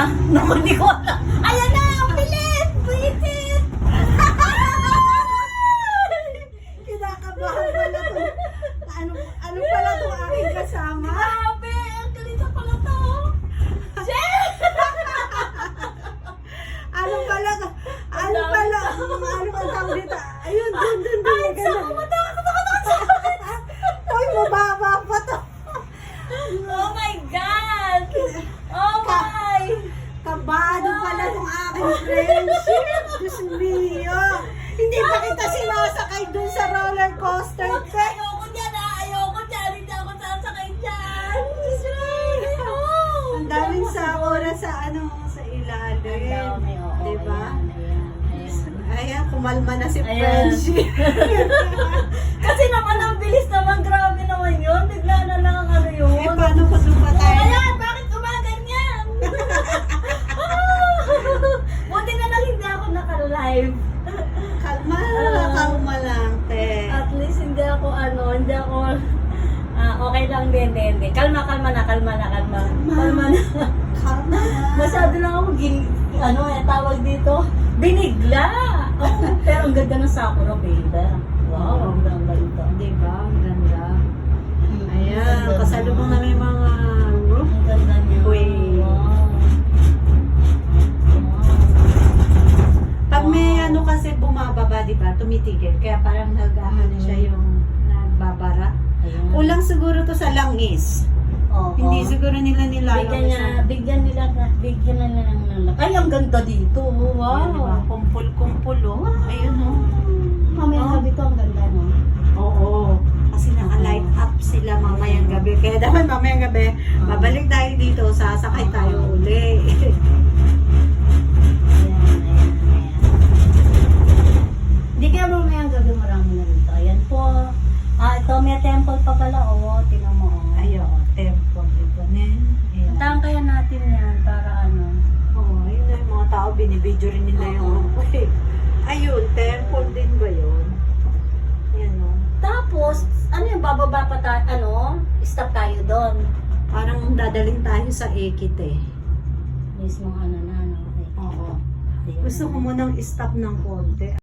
Ha? Naku, hindi ko alam. Ayan na! Ang bilis! Bisit! Kinakabahan pala to. Ano pala itong aking kasama? Grabe! Ang kalita pala to! Jen! Ano pala ang tawag dito? Ayun, dun. Ay, sako! Uy, mababa pa to. Oh my God! Oh my! Kabado pala itong aking friendship. Diyos mio. Hindi pa kita sinasakay dun sa roller coaster. Ayoko dyan ha! Ayoko dyan! Hindi ako sasakay dyan! Ang daming sakura sa ilalim. Diba? Ayan, kumalma na si Ayan. friendship. Kasi naman ang bilis naman, grabe naman yun. Bigla na lang ang ano yun. Eh, paano pa pa Oh, tayo? ayan, bakit gumaganyan? Buti na lang hindi ako naka-live. Kalma lang, te. At least hindi ako okay lang din. Kalma na. Kalma na. Masyado lang ako tawag dito, binigla. Oh, pero ang ganda ng sakura, baby. Wow, ang ganda ito. Diba? Ang ganda. Ayan, kasalubong na may mga roof. Ang ganda niya. Uy. Wow. Pag may kasi bumababa, diba? Tumitigil. Kaya parang siya yung nagbabara. Ayan. Kulang siguro to sa langis. Oo. Hindi siguro nila Bigyan nila ng laki. Ay, ang ganda dito. Wow. Diba? Kumpul-kumpul, oh. Ayun, oh. Mamayang gabi to, ang ganda, no? Oo. Kasi naka-light up sila mamayang gabi. Kaya dapat mamayang gabi, babalik tayo dito, sasakay tayo uli. Ayan. Hindi kaya mamayang gabi marami na rito. Ayan po. Ito may temple pa pala. Oo, tinan mo. Ayun, temple. Ito na. Ayan. Puntahan kaya natin yan para ano. Oo, ayun na yung mga tao, binibidyo rin nila yung... Ayun, temple din ba yun? Ayan, oh. Tapos, ano yung bababa pa tayo, stop tayo doon. Parang dadaling tayo sa Ekit eh. Mismo ano na, no? Okay. Oo. Ayan. Gusto ko munang stop ng konti.